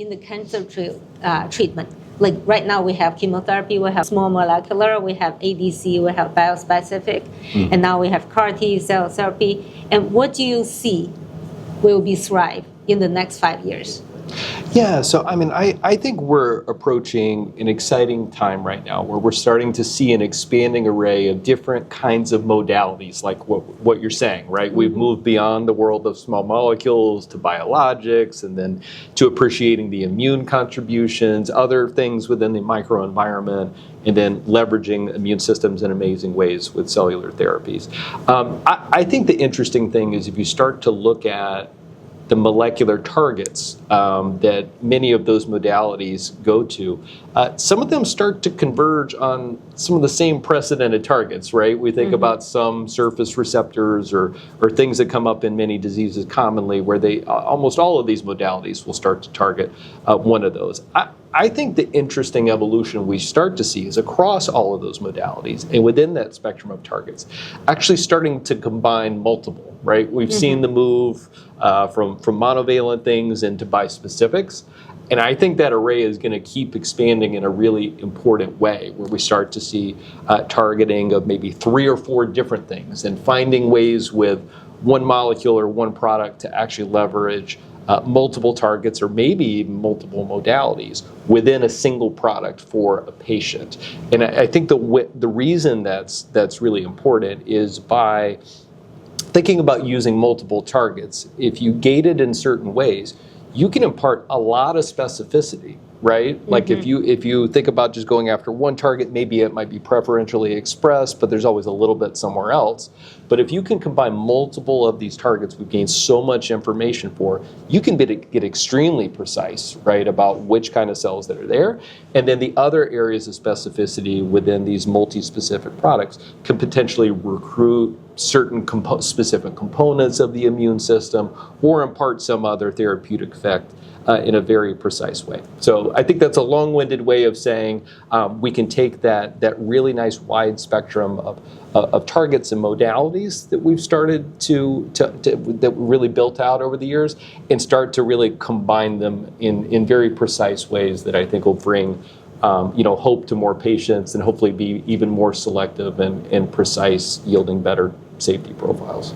in the cancer treatment. Like right now we have chemotherapy, we have small molecular, we have ADC, we have biospecific, and now we have CAR T cell therapy. And what do you see will be thrive in the next 5 years? Yeah, so I mean, I think we're approaching an exciting time right now where we're starting to see an expanding array of different kinds of modalities, like what you're saying, right? We've moved beyond the world of small molecules to biologics, and then to appreciating the immune contributions, other things within the microenvironment, and then leveraging immune systems in amazing ways with cellular therapies. I think the interesting thing is if you start to look at the molecular targets that many of those modalities go to, some of them start to converge on some of the same precedented targets, right? We think about some surface receptors or things that come up in many diseases commonly where they almost all of these modalities will start to target one of those. I think the interesting evolution we start to see is across all of those modalities and within that spectrum of targets, actually starting to combine multiple, right? We've seen the move from monovalent things into bispecifics. And I think that array is going to keep expanding in a really important way, where we start to see targeting of maybe 3 or 4 different things and finding ways with one molecule or one product to actually leverage multiple targets or maybe even multiple modalities within a single product for a patient. And I think the reason that's really important is by thinking about using multiple targets. If you gate it in certain ways, you can impart a lot of specificity, right? Like if you think about just going after one target, maybe it might be preferentially expressed, but there's always a little bit somewhere else. But if you can combine multiple of these targets we've gained so much information for, you can get extremely precise, right, about which kind of cells that are there. And then the other areas of specificity within these multi-specific products can potentially recruit certain specific components of the immune system or impart some other therapeutic effect in a very precise way. So I think that's a long-winded way of saying we can take that really nice wide spectrum of targets and modalities that we've started that we really built out over the years and start to really combine them in very precise ways that I think will bring hope to more patients and hopefully be even more selective and precise, yielding better safety profiles.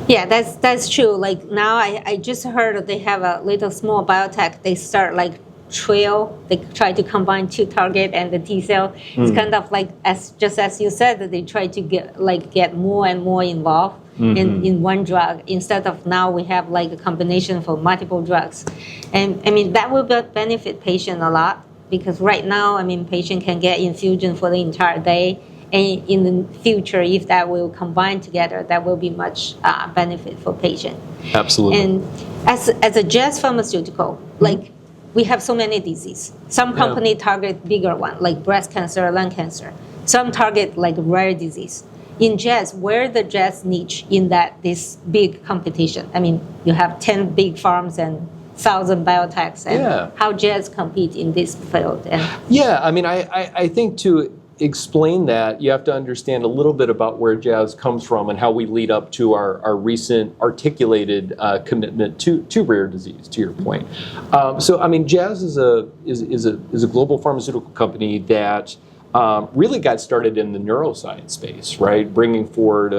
Yeah, that's true. Like now I just heard they have a little small biotech. They start like trail. They try to combine 2 target and the T cell. It's kind of like as you said, that they try to get more and more involved in one drug instead of now we have like a combination for multiple drugs. And I mean that will benefit patient a lot because right now patient can get infusion for the entire day. And in the future, if that will combine together, that will be much benefit for patient. Absolutely. And as a Jazz pharmaceutical, like we have so many diseases. Some company target bigger one, like breast cancer, lung cancer. Some target like rare disease. In Jazz, where the Jazz niche in this big competition? I mean, you have 10 big farms and 1,000 biotechs, and how Jazz compete in this field? I think to explain that, you have to understand a little bit about where Jazz comes from and how we lead up to our recent articulated commitment to rare disease. To your point, Jazz is a global pharmaceutical company that really got started in the neuroscience space, right? Bringing forward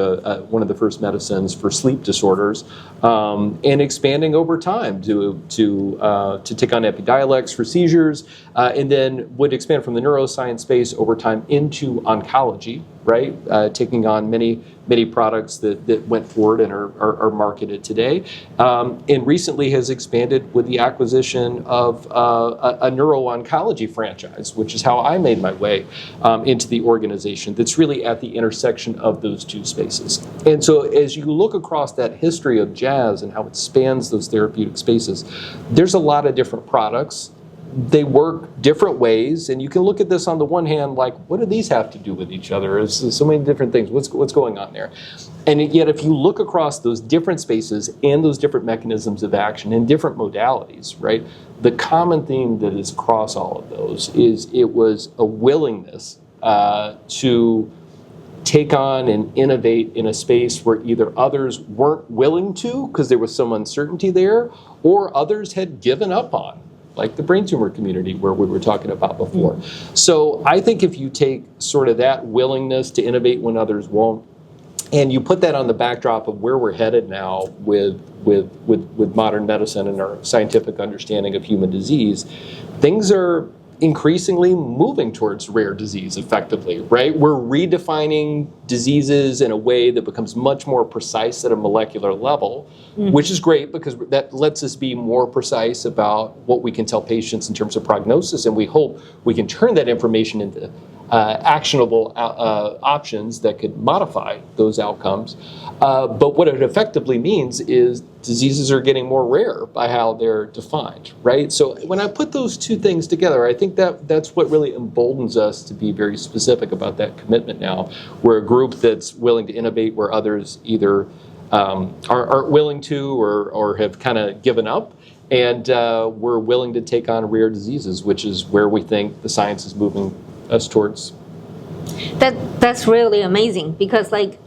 one of the first medicines for sleep disorders, and expanding over time to take on Epidiolex for seizures, and then would expand from the neuroscience space over time into oncology, right? Taking on many products that went forward and are marketed today, and recently has expanded with the acquisition of a neuro-oncology franchise, which is how I made my way into the organization that's really at the intersection of those 2 spaces. And so as you look across that history of Jazz and how it spans those therapeutic spaces, there's a lot of different products. They work different ways, and you can look at this on the one hand, like, what do these have to do with each other? There's so many different things. What's going on there? And yet, if you look across those different spaces and those different mechanisms of action and different modalities, right, the common theme that is across all of those is it was a willingness to take on and innovate in a space where either others weren't willing to because there was some uncertainty there, or others had given up on, like the brain tumor community where we were talking about before. So I think if you take sort of that willingness to innovate when others won't, and you put that on the backdrop of where we're headed now with modern medicine and our scientific understanding of human disease, things are increasingly moving towards rare disease effectively, right? We're redefining diseases in a way that becomes much more precise at a molecular level, which is great because that lets us be more precise about what we can tell patients in terms of prognosis, and we hope we can turn that information into actionable options that could modify those outcomes. But what it effectively means is diseases are getting more rare by how they're defined, right? So when I put those two things together, I think that's what really emboldens us to be very specific about that commitment now. We're a group that's willing to innovate where others either aren't willing to or have kind of given up. And we're willing to take on rare diseases, which is where we think the science is moving us towards. That's really amazing because like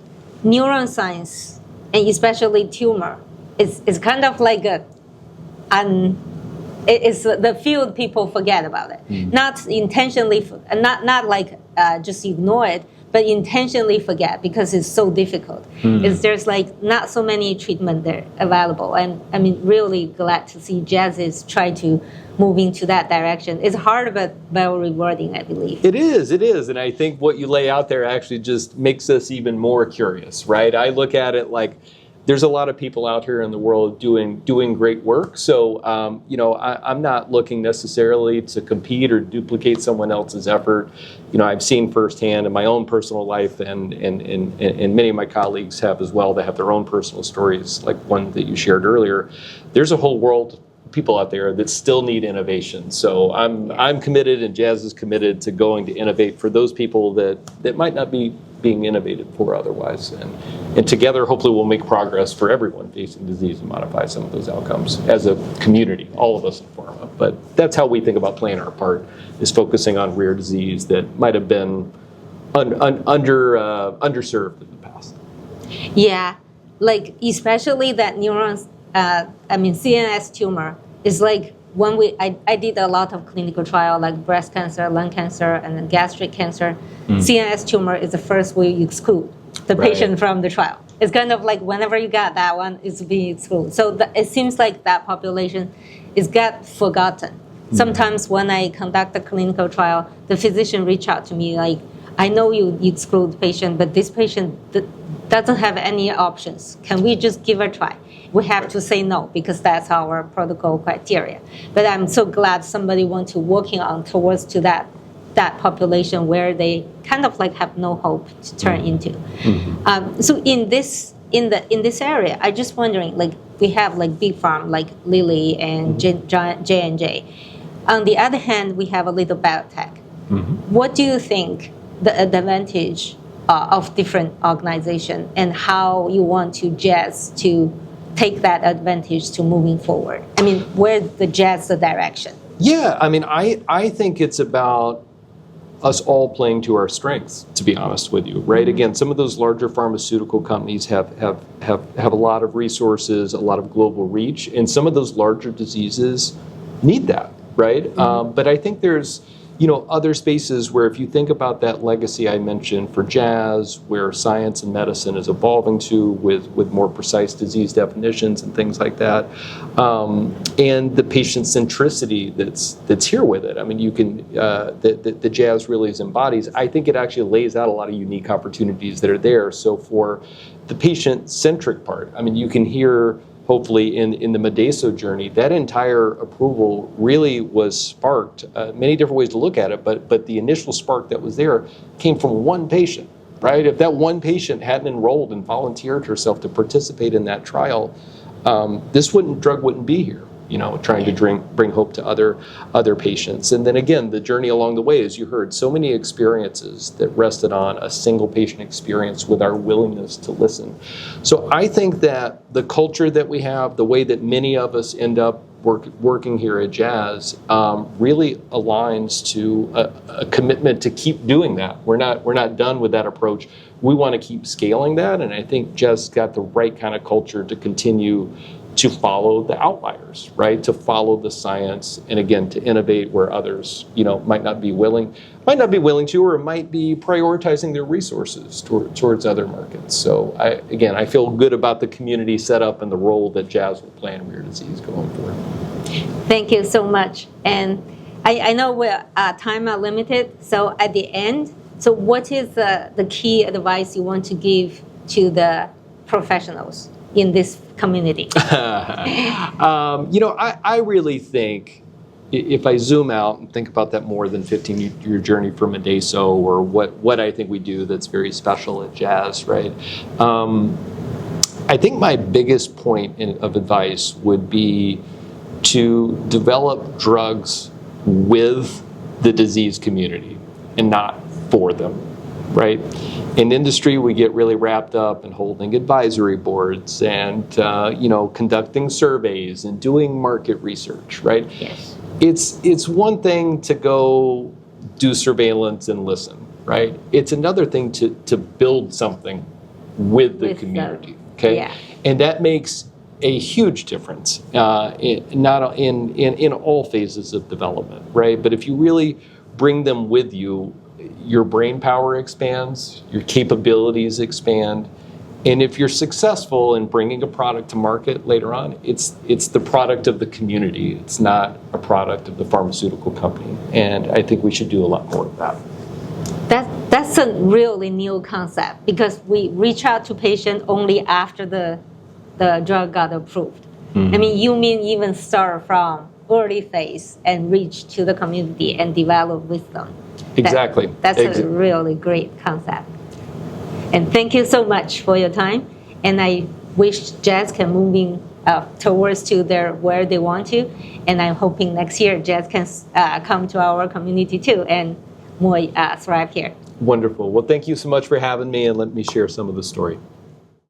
neuroscience and especially tumor is kind of like it's the field people forget about it. Not intentionally, not like just ignore it, but intentionally forget because it's so difficult. There's like not so many treatment there available, and I mean really glad to see Jazz is trying to move into that direction. It's hard but very rewarding, I believe. It is, and I think what you lay out there actually just makes us even more curious, right? I look at it like there's a lot of people out here in the world doing great work. So, I'm not looking necessarily to compete or duplicate someone else's effort. I've seen firsthand in my own personal life, and many of my colleagues have as well. They have their own personal stories, like one that you shared earlier. There's a whole world of people out there that still need innovation. So I'm committed, and Jazz is committed to going to innovate for those people that might not be being innovated for otherwise. And together, hopefully, we'll make progress for everyone facing disease and modify some of those outcomes as a community, all of us in pharma. But that's how we think about playing our part, is focusing on rare disease that might have been underserved in the past. Yeah, like especially that neurons, CNS tumor is like when I did a lot of clinical trial like breast cancer, lung cancer, and then gastric cancer. CNS tumor is the first way you exclude the patient from the trial. It's kind of like whenever you got that one, it's being excluded. So it seems like that population is got forgotten. Sometimes when I conduct a clinical trial, the physician reach out to me like, I know you exclude the patient, but this patient doesn't have any options. Can we just give a try? We have to say no because that's our protocol criteria. But I'm so glad somebody wants to working on towards to that population where they kind of like have no hope to turn into. So in this area, I just wondering, like we have like big pharma like Lilly and J&J. On the other hand, we have a little biotech. What do you think the advantage of different organization and how you want to Jazz to take that advantage to moving forward? I mean, where the Jazz the direction? Yeah, I mean, I think it's about us all playing to our strengths, to be honest with you, right? Again, some of those larger pharmaceutical companies have a lot of resources, a lot of global reach, and some of those larger diseases need that, right? But I think there's other spaces where if you think about that legacy I mentioned for Jazz, where science and medicine is evolving to with more precise disease definitions and things like that, and the patient centricity that's here with it. I mean, you can the Jazz really embodies. I think it actually lays out a lot of unique opportunities that are there. So for the patient-centric part, I mean, you can hear hopefully in the Medeso journey, that entire approval really was sparked, many different ways to look at it, but the initial spark that was there came from one patient, right? If that one patient hadn't enrolled and volunteered herself to participate in that trial, this drug wouldn't be here, trying to bring hope to other patients. And then again, the journey along the way, as you heard, so many experiences that rested on a single patient experience with our willingness to listen. So I think that the culture that we have, the way that many of us end up working here at Jazz, really aligns to a commitment to keep doing that. We're not done with that approach. we want to keep scaling that, and I think Jess got the right kind of culture to continue to follow the outliers, right? To follow the science, and again, to innovate where others, might not be willing to, or might be prioritizing their resources towards other markets. So I feel good about the community setup and the role that Jazz will play in rare disease going forward. Thank you so much. And I know we're time are limited, so at the end, so what is the key advice you want to give to the professionals in this community? I really think if I zoom out and think about that more than 15-year journey for Medeso, or what I think we do that's very special at Jazz, right? I think my biggest point of advice would be to develop drugs with the disease community and not for them, right? In industry, we get really wrapped up in holding advisory boards and conducting surveys and doing market research, right? Yes. It's one thing to go do surveillance and listen, right? It's another thing to build something with the community, okay? Yeah. And that makes a huge difference in all phases of development, right? But if you really bring them with you, your brain power expands, your capabilities expand, and if you're successful in bringing a product to market later on, it's the product of the community. It's not a product of the pharmaceutical company, and I think we should do a lot more of that. That's a really new concept, because we reach out to patients only after the drug got approved. Mm-hmm. I mean, you mean even start from early phase and reach to the community and develop wisdom. Exactly. That's a really great concept. And thank you so much for your time. And I wish Jazz can moving towards to where they want to. And I'm hoping next year Jazz can come to our community too and more thrive here. Wonderful. Well, thank you so much for having me, and let me share some of the story.